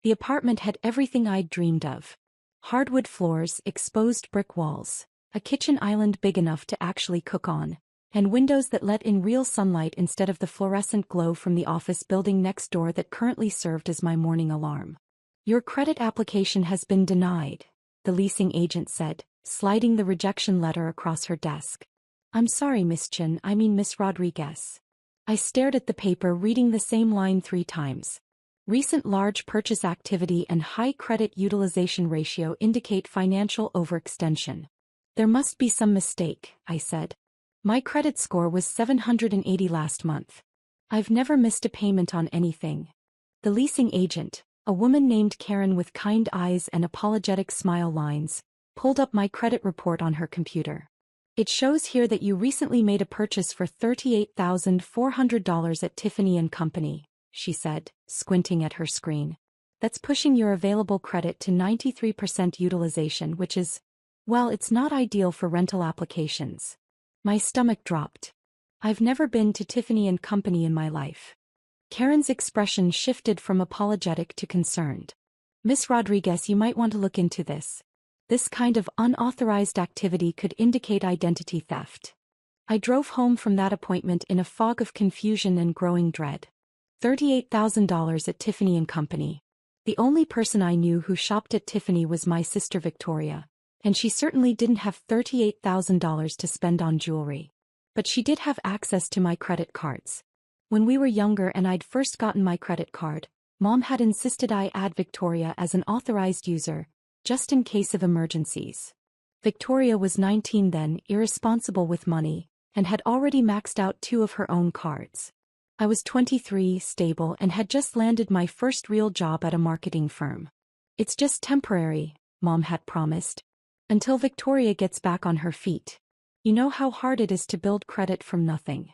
The apartment had everything I'd dreamed of. Hardwood floors, exposed brick walls, a kitchen island big enough to actually cook on, and windows that let in real sunlight instead of the fluorescent glow from the office building next door that currently served as my morning alarm. "Your credit application has been denied," the leasing agent said, sliding the rejection letter across her desk. "I'm sorry, Miss Chen, I mean Miss Rodriguez." I stared at the paper, reading the same line 3 times. Recent large purchase activity and high credit utilization ratio indicate financial overextension. "There must be some mistake," I said. "My credit score was 780 last month. I've never missed a payment on anything." The leasing agent, a woman named Karen with kind eyes and apologetic smile lines, pulled up my credit report on her computer. "It shows here that you recently made a purchase for $38,400 at Tiffany & Company," she said, squinting at her screen. "That's pushing your available credit to 93% utilization, which is, well, it's not ideal for rental applications." My stomach dropped. I've never been to Tiffany & Company in my life. Karen's expression shifted from apologetic to concerned. "Miss Rodriguez, you might want to look into this. This kind of unauthorized activity could indicate identity theft." I drove home from that appointment in a fog of confusion and growing dread. $38,000 at Tiffany & Company. The only person I knew who shopped at Tiffany was my sister Victoria, and she certainly didn't have $38,000 to spend on jewelry. But she did have access to my credit cards. When we were younger and I'd first gotten my credit card, Mom had insisted I add Victoria as an authorized user, just in case of emergencies. Victoria was 19 then, irresponsible with money, and had already maxed out 2 of her own cards. I was 23, stable, and had just landed my first real job at a marketing firm. "It's just temporary," Mom had promised, "until Victoria gets back on her feet. You know how hard it is to build credit from nothing."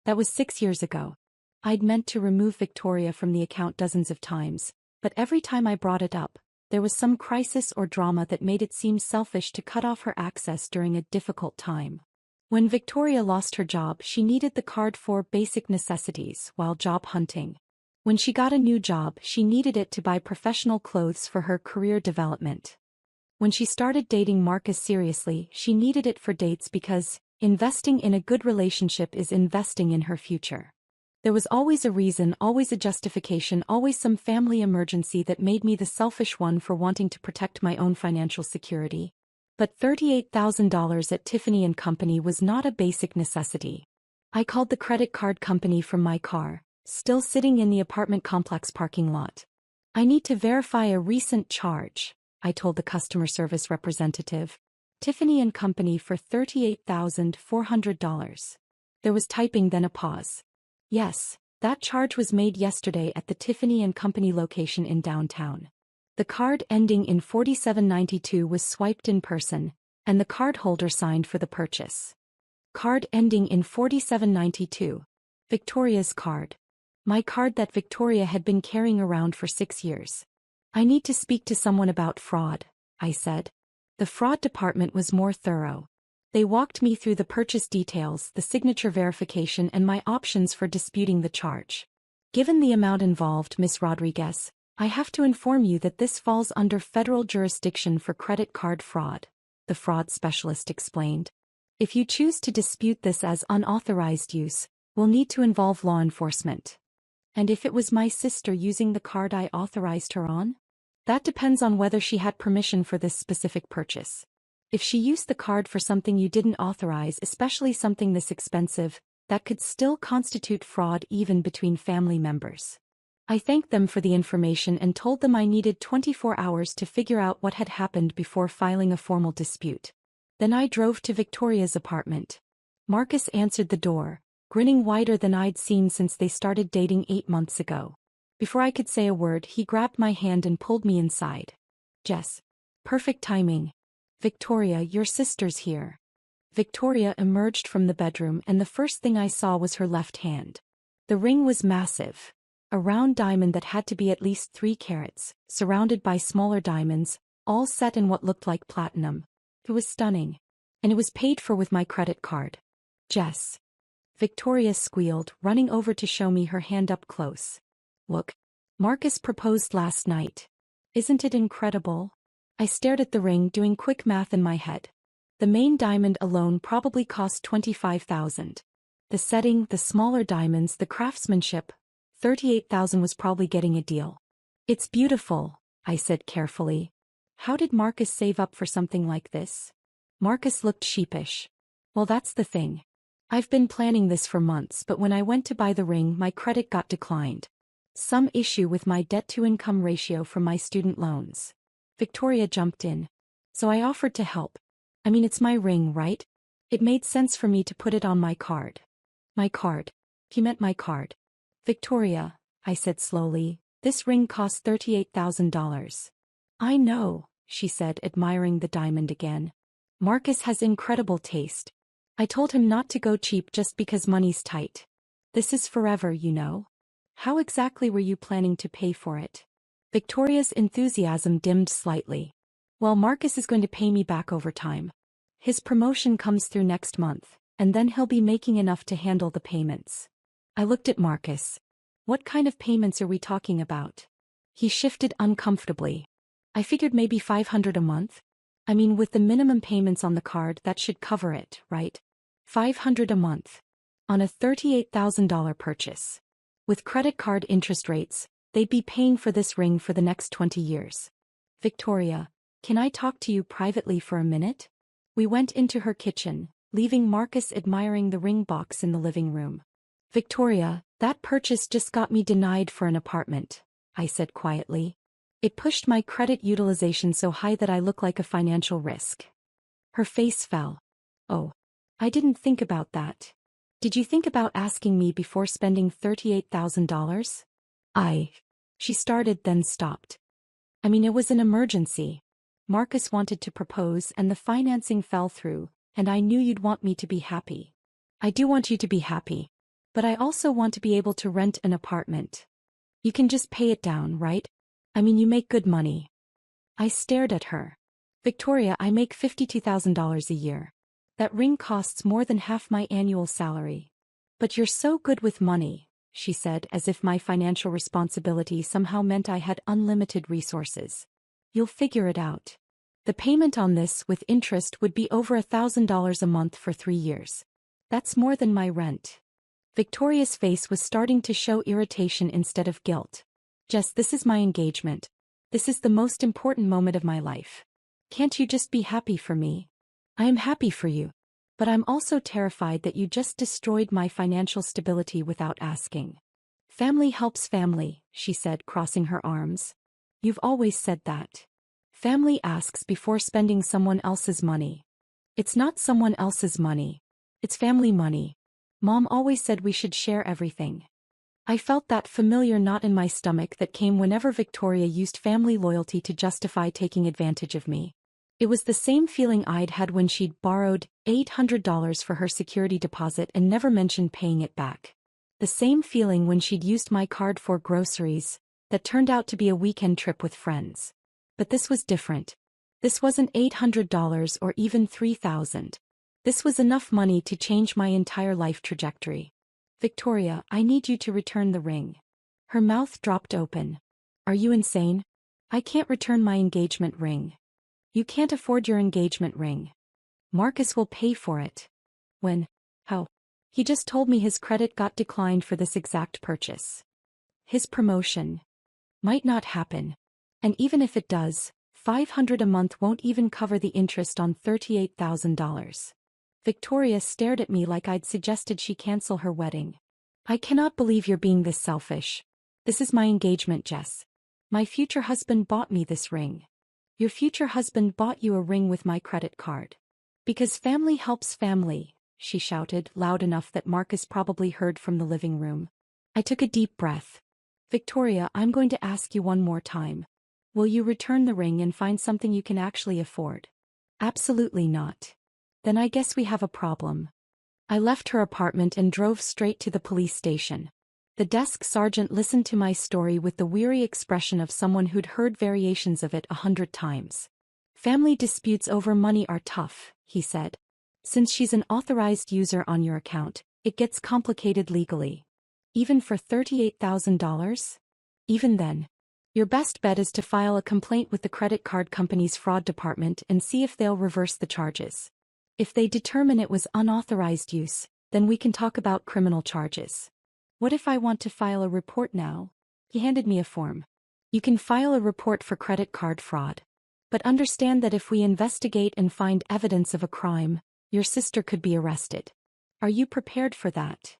That was 6 years ago. I'd meant to remove Victoria from the account dozens of times, but every time I brought it up, there was some crisis or drama that made it seem selfish to cut off her access during a difficult time. When Victoria lost her job, she needed the card for basic necessities while job hunting. When she got a new job, she needed it to buy professional clothes for her career development. When she started dating Marcus seriously, she needed it for dates because investing in a good relationship is investing in her future. There was always a reason, always a justification, always some family emergency that made me the selfish one for wanting to protect my own financial security. But $38,000 at Tiffany & Company was not a basic necessity. I called the credit card company from my car, still sitting in the apartment complex parking lot. "I need to verify a recent charge," I told the customer service representative. "Tiffany & Company for $38,400. There was typing, then a pause. "Yes, that charge was made yesterday at the Tiffany & Company location in downtown." The card ending in 4792 was swiped in person, and the cardholder signed for the purchase. Card ending in 4792. Victoria's card. My card that Victoria had been carrying around for 6 years. "I need to speak to someone about fraud," I said. The fraud department was more thorough. They walked me through the purchase details, the signature verification, and my options for disputing the charge. "Given the amount involved, Miss Rodriguez, I have to inform you that this falls under federal jurisdiction for credit card fraud," the fraud specialist explained. "If you choose to dispute this as unauthorized use, we'll need to involve law enforcement." "And if it was my sister using the card I authorized her on?" "That depends on whether she had permission for this specific purchase. If she used the card for something you didn't authorize, especially something this expensive, that could still constitute fraud even between family members." I thanked them for the information and told them I needed 24 hours to figure out what had happened before filing a formal dispute. Then I drove to Victoria's apartment. Marcus answered the door, grinning wider than I'd seen since they started dating 8 months ago. Before I could say a word, he grabbed my hand and pulled me inside. "Jess. Perfect timing. Victoria, your sister's here." Victoria emerged from the bedroom, and the first thing I saw was her left hand. The ring was massive. A round diamond that had to be at least 3 carats, surrounded by smaller diamonds, all set in what looked like platinum. It was stunning. And it was paid for with my credit card. "Jess." Victoria squealed, running over to show me her hand up close. "Look." Marcus proposed last night. Isn't it incredible? I stared at the ring, doing quick math in my head. The main diamond alone probably cost $25,000. The setting, the smaller diamonds, the craftsmanship. $38,000 was probably getting a deal. It's beautiful, I said carefully. How did Marcus save up for something like this? Marcus looked sheepish. Well, that's the thing. I've been planning this for months, but when I went to buy the ring, my credit got declined. Some issue with my debt-to-income ratio from my student loans. Victoria jumped in. So I offered to help. I mean, it's my ring, right? It made sense for me to put it on my card. My card. He meant my card. Victoria, I said slowly, this ring cost $38,000. I know, she said, admiring the diamond again. Marcus has incredible taste. I told him not to go cheap just because money's tight. This is forever, you know. How exactly were you planning to pay for it? Victoria's enthusiasm dimmed slightly. Well, Marcus is going to pay me back over time. His promotion comes through next month, and then he'll be making enough to handle the payments. I looked at Marcus. What kind of payments are we talking about? He shifted uncomfortably. I figured maybe $500 a month. I mean, with the minimum payments on the card, that should cover it, right? $500 a month. On a $38,000 purchase. With credit card interest rates, they'd be paying for this ring for the next 20 years. Victoria, can I talk to you privately for a minute? We went into her kitchen, leaving Marcus admiring the ring box in the living room. Victoria, that purchase just got me denied for an apartment, I said quietly. It pushed my credit utilization so high that I look like a financial risk. Her face fell. Oh, I didn't think about that. Did you think about asking me before spending $38,000? She started, then stopped. I mean, it was an emergency. Marcus wanted to propose and the financing fell through, and I knew you'd want me to be happy. I do want you to be happy. But I also want to be able to rent an apartment. You can just pay it down, right? I mean, you make good money. I stared at her. Victoria, I make $52,000 a year. That ring costs more than half my annual salary. But you're so good with money, she said, as if my financial responsibility somehow meant I had unlimited resources. You'll figure it out. The payment on this with interest would be over $1,000 a month for 3 years. That's more than my rent. Victoria's face was starting to show irritation instead of guilt. Jess, this is my engagement. This is the most important moment of my life. Can't you just be happy for me? I am happy for you. But I'm also terrified that you just destroyed my financial stability without asking. Family helps family, she said, crossing her arms. You've always said that. Family asks before spending someone else's money. It's not someone else's money. It's family money. Mom always said we should share everything. I felt that familiar knot in my stomach that came whenever Victoria used family loyalty to justify taking advantage of me. It was the same feeling I'd had when she'd borrowed $800 for her security deposit and never mentioned paying it back. The same feeling when she'd used my card for groceries, that turned out to be a weekend trip with friends. But this was different. This wasn't $800 or even $3,000. This was enough money to change my entire life trajectory. Victoria, I need you to return the ring. Her mouth dropped open. Are you insane? I can't return my engagement ring. You can't afford your engagement ring. Marcus will pay for it. When? How? He just told me his credit got declined for this exact purchase. His promotion might not happen. And even if it does, $500 a month won't even cover the interest on $38,000. Victoria stared at me like I'd suggested she cancel her wedding. I cannot believe you're being this selfish. This is my engagement, Jess. My future husband bought me this ring. Your future husband bought you a ring with my credit card. Because family helps family, she shouted, loud enough that Marcus probably heard from the living room. I took a deep breath. Victoria, I'm going to ask you one more time. Will you return the ring and find something you can actually afford? Absolutely not. Then I guess we have a problem. I left her apartment and drove straight to the police station. The desk sergeant listened to my story with the weary expression of someone who'd heard variations of it 100 times. Family disputes over money are tough, he said. Since she's an authorized user on your account, it gets complicated legally. Even for $38,000? Even then, your best bet is to file a complaint with the credit card company's fraud department and see if they'll reverse the charges. If they determine it was unauthorized use, then we can talk about criminal charges. What if I want to file a report now? He handed me a form. You can file a report for credit card fraud. But understand that if we investigate and find evidence of a crime, your sister could be arrested. Are you prepared for that?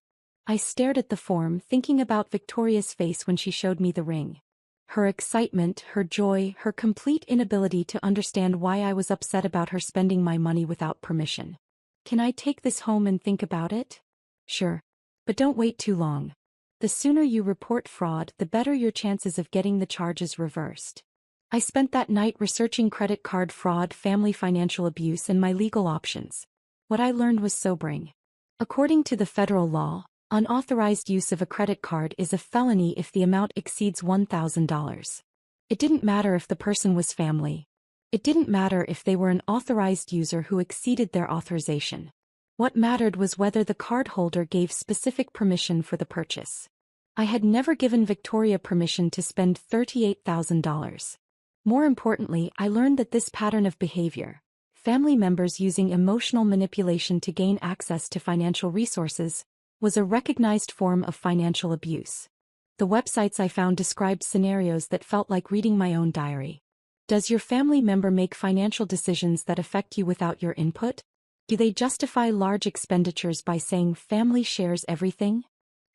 I stared at the form, thinking about Victoria's face when she showed me the ring. Her excitement, her joy, her complete inability to understand why I was upset about her spending my money without permission. Can I take this home and think about it? Sure. But don't wait too long. The sooner you report fraud, the better your chances of getting the charges reversed. I spent that night researching credit card fraud, family financial abuse, and my legal options. What I learned was sobering. According to the federal law, unauthorized use of a credit card is a felony if the amount exceeds $1,000. It didn't matter if the person was family. It didn't matter if they were an authorized user who exceeded their authorization. What mattered was whether the cardholder gave specific permission for the purchase. I had never given Victoria permission to spend $38,000. More importantly, I learned that this pattern of behavior, family members using emotional manipulation to gain access to financial resources, was a recognized form of financial abuse. The websites I found described scenarios that felt like reading my own diary. Does your family member make financial decisions that affect you without your input? Do they justify large expenditures by saying family shares everything?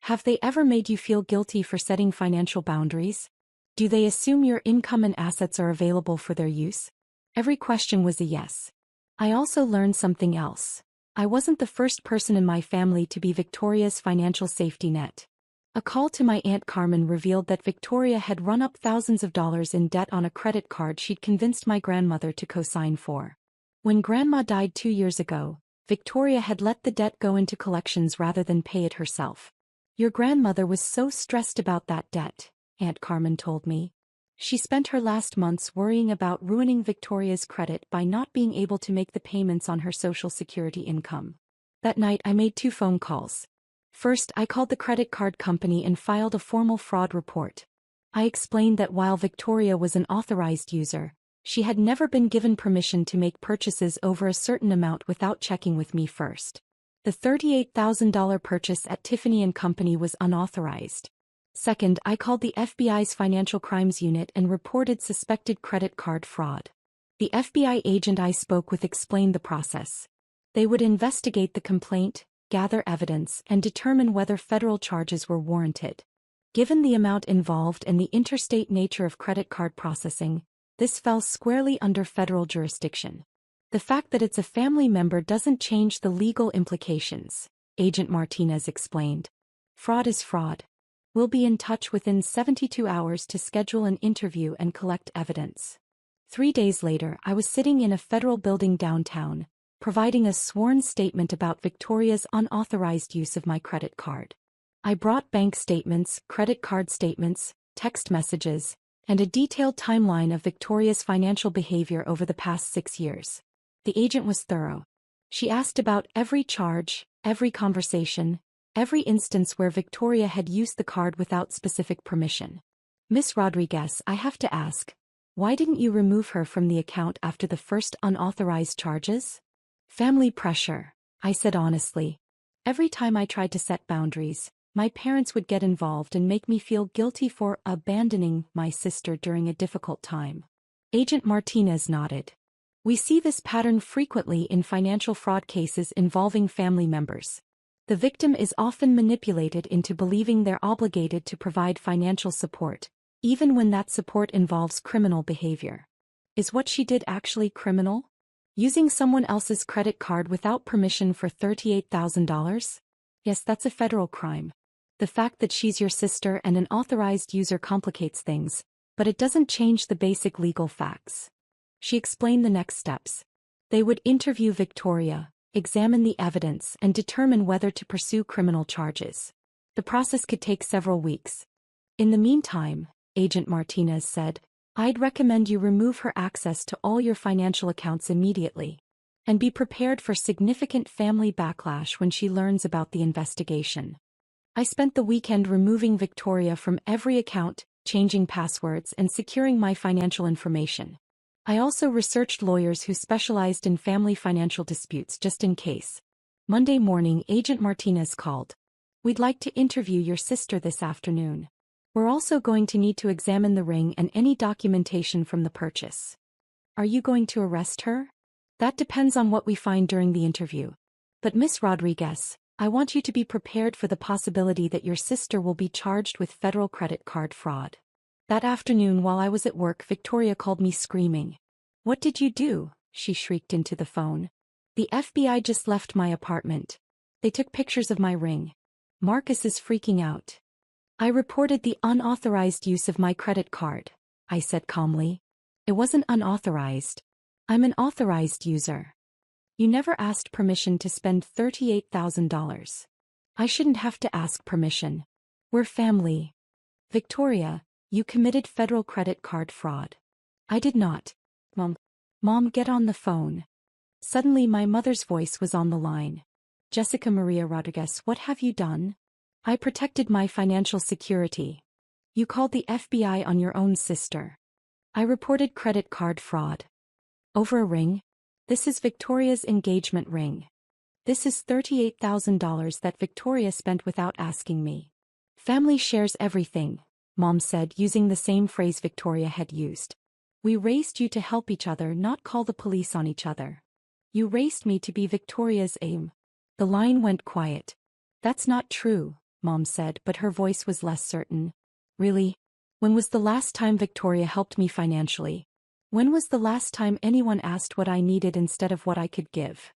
Have they ever made you feel guilty for setting financial boundaries? Do they assume your income and assets are available for their use? Every question was a yes. I also learned something else. I wasn't the first person in my family to be Victoria's financial safety net. A call to my Aunt Carmen revealed that Victoria had run up thousands of dollars in debt on a credit card she'd convinced my grandmother to co-sign for. When Grandma died 2 years ago, Victoria had let the debt go into collections rather than pay it herself. Your grandmother was so stressed about that debt, Aunt Carmen told me. She spent her last months worrying about ruining Victoria's credit by not being able to make the payments on her Social Security income. That night I made 2 phone calls. First, I called the credit card company and filed a formal fraud report. I explained that while Victoria was an authorized user, she had never been given permission to make purchases over a certain amount without checking with me first. The $38,000 purchase at Tiffany & Company was unauthorized. Second, I called the FBI's Financial Crimes Unit and reported suspected credit card fraud. The FBI agent I spoke with explained the process. They would investigate the complaint, gather evidence, and determine whether federal charges were warranted. Given the amount involved and the interstate nature of credit card processing, this fell squarely under federal jurisdiction. The fact that it's a family member doesn't change the legal implications, Agent Martinez explained. Fraud is fraud. We'll be in touch within 72 hours to schedule an interview and collect evidence. 3 days later, I was sitting in a federal building downtown, providing a sworn statement about Victoria's unauthorized use of my credit card. I brought bank statements, credit card statements, text messages, and a detailed timeline of Victoria's financial behavior over the past 6 years. The agent was thorough. She asked about every charge, every conversation, every instance where Victoria had used the card without specific permission. Miss Rodriguez, I have to ask, why didn't you remove her from the account after the first unauthorized charges? Family pressure, I said honestly. Every time I tried to set boundaries, my parents would get involved and make me feel guilty for abandoning my sister during a difficult time. Agent Martinez nodded. We see this pattern frequently in financial fraud cases involving family members. The victim is often manipulated into believing they're obligated to provide financial support, even when that support involves criminal behavior. Is what she did actually criminal? Using someone else's credit card without permission for $38,000? Yes, that's a federal crime. The fact that she's your sister and an authorized user complicates things, but it doesn't change the basic legal facts. She explained the next steps. They would interview Victoria, examine the evidence, and determine whether to pursue criminal charges. The process could take several weeks. In the meantime, Agent Martinez said, I'd recommend you remove her access to all your financial accounts immediately. And be prepared for significant family backlash when she learns about the investigation. I spent the weekend removing Victoria from every account, changing passwords and securing my financial information. I also researched lawyers who specialized in family financial disputes just in case. Monday morning, Agent Martinez called. We'd like to interview your sister this afternoon. We're also going to need to examine the ring and any documentation from the purchase. Are you going to arrest her? That depends on what we find during the interview. But Miss Rodriguez, I want you to be prepared for the possibility that your sister will be charged with federal credit card fraud. That afternoon while I was at work, Victoria called me screaming. What did you do? She shrieked into the phone. The FBI just left my apartment. They took pictures of my ring. Marcus is freaking out. I reported the unauthorized use of my credit card, I said calmly. It wasn't unauthorized. I'm an authorized user. You never asked permission to spend $38,000. I shouldn't have to ask permission. We're family. Victoria, you committed federal credit card fraud. I did not. Mom, get on the phone. Suddenly my mother's voice was on the line. Jessica Maria Rodriguez, what have you done? I protected my financial security. You called the FBI on your own sister. I reported credit card fraud. Over a ring? This is Victoria's engagement ring. This is $38,000 that Victoria spent without asking me. Family shares everything, Mom said, using the same phrase Victoria had used. We raised you to help each other, not call the police on each other. You raised me to be Victoria's aim. The line went quiet. That's not true, Mom said, but her voice was less certain. Really? When was the last time Victoria helped me financially? When was the last time anyone asked what I needed instead of what I could give?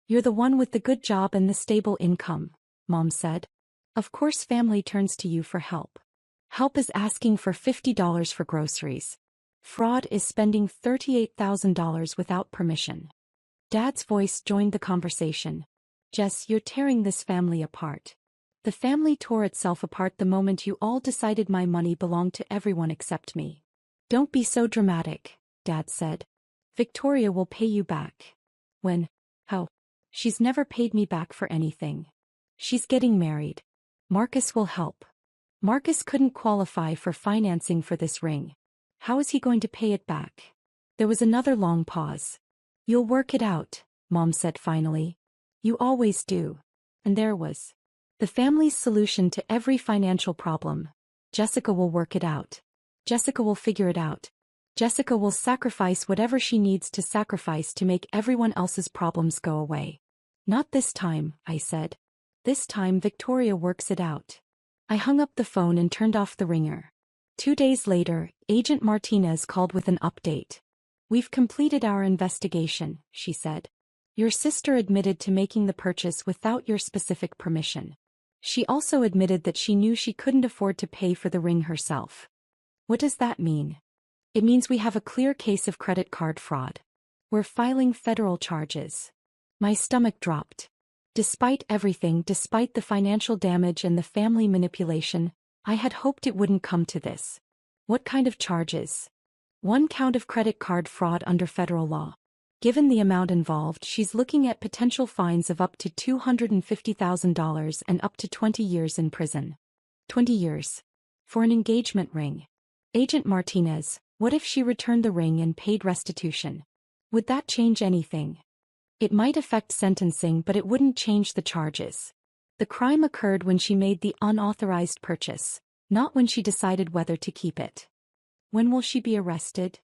You're the one with the good job and the stable income, Mom said. Of course family turns to you for help. Help is asking for $50 for groceries. Fraud is spending $38,000 without permission. Dad's voice joined the conversation. Jess, you're tearing this family apart. The family tore itself apart the moment you all decided my money belonged to everyone except me. Don't be so dramatic, Dad said. Victoria will pay you back. When? How? She's never paid me back for anything. She's getting married. Marcus will help. Marcus couldn't qualify for financing for this ring. How is he going to pay it back? There was another long pause. You'll work it out, Mom said finally. You always do. And there was the family's solution to every financial problem. Jessica will work it out. Jessica will figure it out. Jessica will sacrifice whatever she needs to sacrifice to make everyone else's problems go away. Not this time, I said. This time Victoria works it out. I hung up the phone and turned off the ringer. 2 days later, Agent Martinez called with an update. We've completed our investigation, she said. Your sister admitted to making the purchase without your specific permission. She also admitted that she knew she couldn't afford to pay for the ring herself. What does that mean? It means we have a clear case of credit card fraud. We're filing federal charges. My stomach dropped. Despite everything, despite the financial damage and the family manipulation, I had hoped it wouldn't come to this. What kind of charges? 1 count of credit card fraud under federal law. Given the amount involved, she's looking at potential fines of up to $250,000 and up to 20 years in prison. 20 years. For an engagement ring. Agent Martinez, what if she returned the ring and paid restitution? Would that change anything? It might affect sentencing, but it wouldn't change the charges. The crime occurred when she made the unauthorized purchase, not when she decided whether to keep it. When will she be arrested?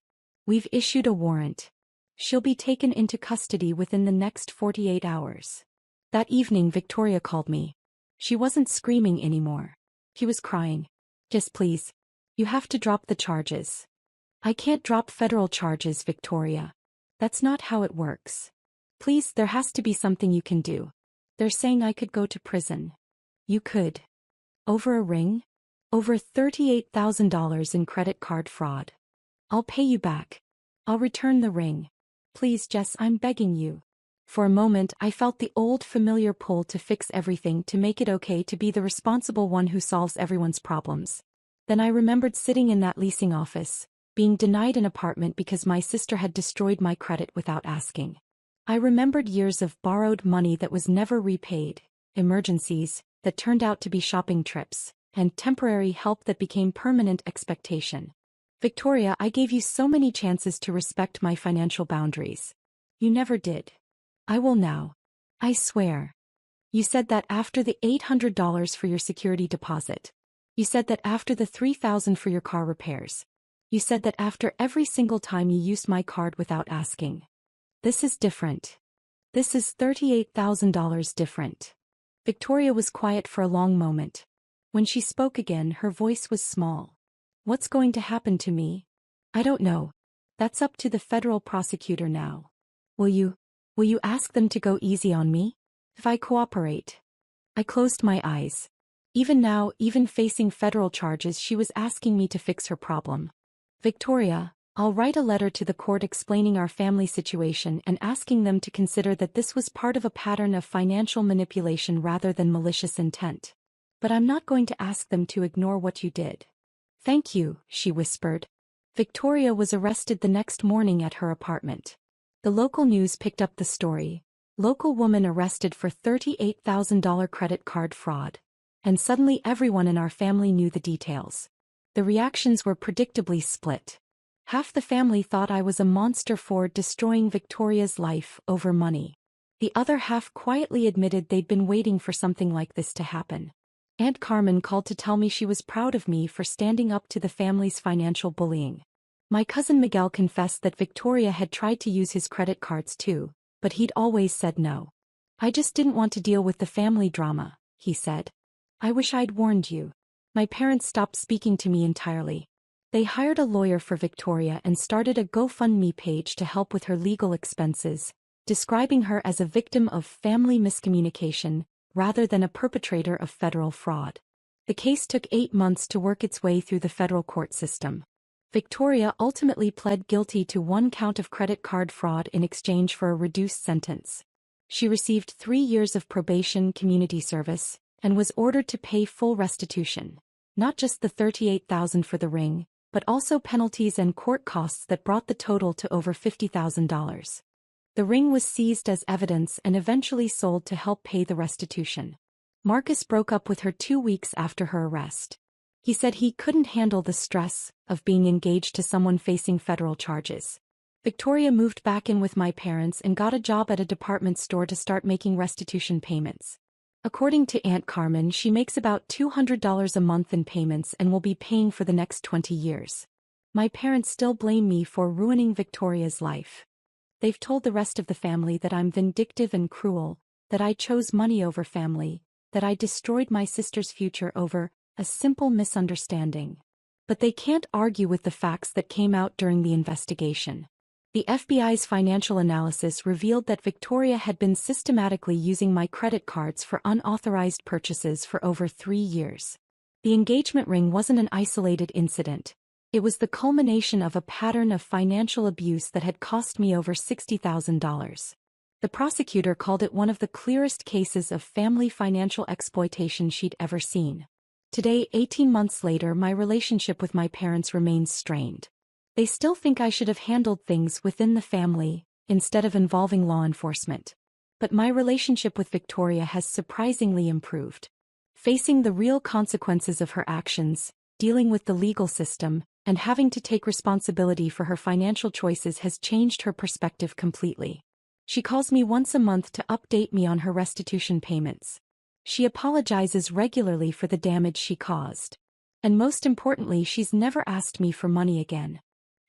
We've issued a warrant. She'll be taken into custody within the next 48 hours. That evening Victoria called me. She wasn't screaming anymore. She was crying. Just please. You have to drop the charges. I can't drop federal charges, Victoria. That's not how it works. Please, there has to be something you can do. They're saying I could go to prison. You could. Over a ring? Over $38,000 in credit card fraud. I'll pay you back. I'll return the ring. Please, Jess, I'm begging you. For a moment I felt the old familiar pull to fix everything, to make it okay, to be the responsible one who solves everyone's problems. Then I remembered sitting in that leasing office, being denied an apartment because my sister had destroyed my credit without asking. I remembered years of borrowed money that was never repaid, emergencies that turned out to be shopping trips, and temporary help that became permanent expectation. Victoria, I gave you so many chances to respect my financial boundaries. You never did. I will now. I swear. You said that after the $800 for your security deposit. You said that after the $3,000 for your car repairs. You said that after every single time you used my card without asking. This is different. This is $38,000 different. Victoria was quiet for a long moment. When she spoke again, her voice was small. What's going to happen to me? I don't know. That's up to the federal prosecutor now. Will you ask them to go easy on me? If I cooperate? I closed my eyes. Even now, even facing federal charges, she was asking me to fix her problem. Victoria, I'll write a letter to the court explaining our family situation and asking them to consider that this was part of a pattern of financial manipulation rather than malicious intent. But I'm not going to ask them to ignore what you did. Thank you, she whispered. Victoria was arrested the next morning at her apartment. The local news picked up the story. Local woman arrested for $38,000 credit card fraud. And suddenly everyone in our family knew the details. The reactions were predictably split. Half the family thought I was a monster for destroying Victoria's life over money. The other half quietly admitted they'd been waiting for something like this to happen. Aunt Carmen called to tell me she was proud of me for standing up to the family's financial bullying. My cousin Miguel confessed that Victoria had tried to use his credit cards too, but he'd always said no. I just didn't want to deal with the family drama, he said. I wish I'd warned you. My parents stopped speaking to me entirely. They hired a lawyer for Victoria and started a GoFundMe page to help with her legal expenses, describing her as a victim of family miscommunication rather than a perpetrator of federal fraud. The case took 8 months to work its way through the federal court system. Victoria ultimately pled guilty to 1 count of credit card fraud in exchange for a reduced sentence. She received 3 years of probation community service and was ordered to pay full restitution, not just the $38,000 for the ring, but also penalties and court costs that brought the total to over $50,000. The ring was seized as evidence and eventually sold to help pay the restitution. Marcus broke up with her 2 weeks after her arrest. He said he couldn't handle the stress of being engaged to someone facing federal charges. Victoria moved back in with my parents and got a job at a department store to start making restitution payments. According to Aunt Carmen, she makes about $200 a month in payments and will be paying for the next 20 years. My parents still blame me for ruining Victoria's life. They've told the rest of the family that I'm vindictive and cruel, that I chose money over family, that I destroyed my sister's future over a simple misunderstanding. But they can't argue with the facts that came out during the investigation. The FBI's financial analysis revealed that Victoria had been systematically using my credit cards for unauthorized purchases for over 3 years. The engagement ring wasn't an isolated incident. It was the culmination of a pattern of financial abuse that had cost me over $60,000. The prosecutor called it one of the clearest cases of family financial exploitation she'd ever seen. Today, 18 months later, my relationship with my parents remains strained. They still think I should have handled things within the family, instead of involving law enforcement. But my relationship with Victoria has surprisingly improved. Facing the real consequences of her actions, dealing with the legal system, and having to take responsibility for her financial choices has changed her perspective completely. She calls me once a month to update me on her restitution payments. She apologizes regularly for the damage she caused. And most importantly, she's never asked me for money again.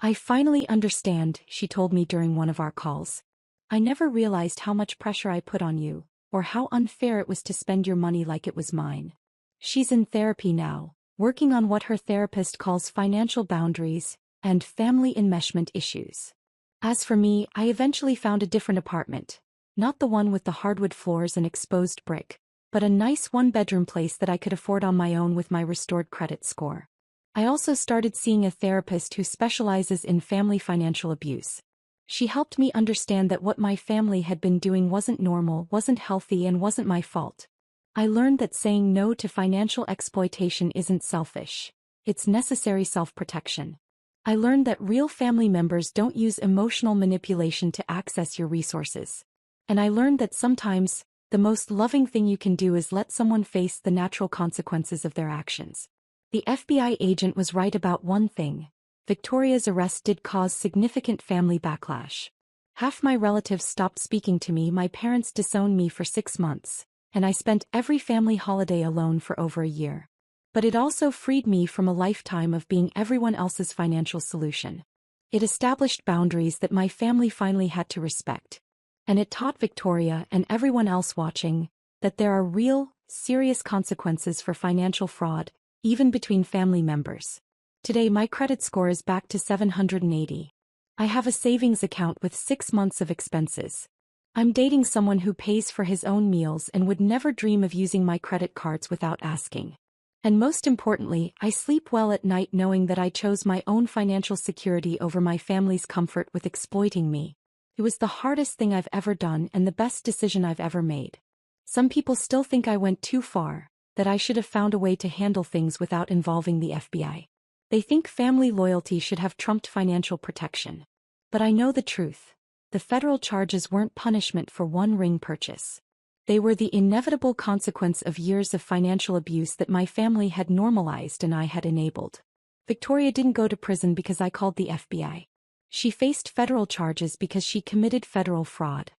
I finally understand, she told me during one of our calls. I never realized how much pressure I put on you, or how unfair it was to spend your money like it was mine. She's in therapy now, working on what her therapist calls financial boundaries and family enmeshment issues. As for me, I eventually found a different apartment, not the one with the hardwood floors and exposed brick, but a nice 1-bedroom place that I could afford on my own with my restored credit score. I also started seeing a therapist who specializes in family financial abuse. She helped me understand that what my family had been doing wasn't normal, wasn't healthy, and wasn't my fault. I learned that saying no to financial exploitation isn't selfish. It's necessary self-protection. I learned that real family members don't use emotional manipulation to access your resources. And I learned that sometimes, The most loving thing you can do is let someone face the natural consequences of their actions. The FBI agent was right about one thing. Victoria's arrest did cause significant family backlash. Half my relatives stopped speaking to me, my parents disowned me for 6 months, and I spent every family holiday alone for over a year. But it also freed me from a lifetime of being everyone else's financial solution. It established boundaries that my family finally had to respect. And it taught Victoria and everyone else watching that there are real, serious consequences for financial fraud, even between family members. Today my credit score is back to 780. I have a savings account with 6 months of expenses. I'm dating someone who pays for his own meals and would never dream of using my credit cards without asking. And most importantly, I sleep well at night knowing that I chose my own financial security over my family's comfort with exploiting me. It was the hardest thing I've ever done and the best decision I've ever made. Some people still think I went too far, that I should have found a way to handle things without involving the FBI. They think family loyalty should have trumped financial protection. But I know the truth. The federal charges weren't punishment for one ring purchase. They were the inevitable consequence of years of financial abuse that my family had normalized and I had enabled. Victoria didn't go to prison because I called the FBI. She faced federal charges because she committed federal fraud.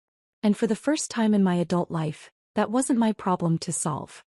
And for the first time in my adult life, that wasn't my problem to solve.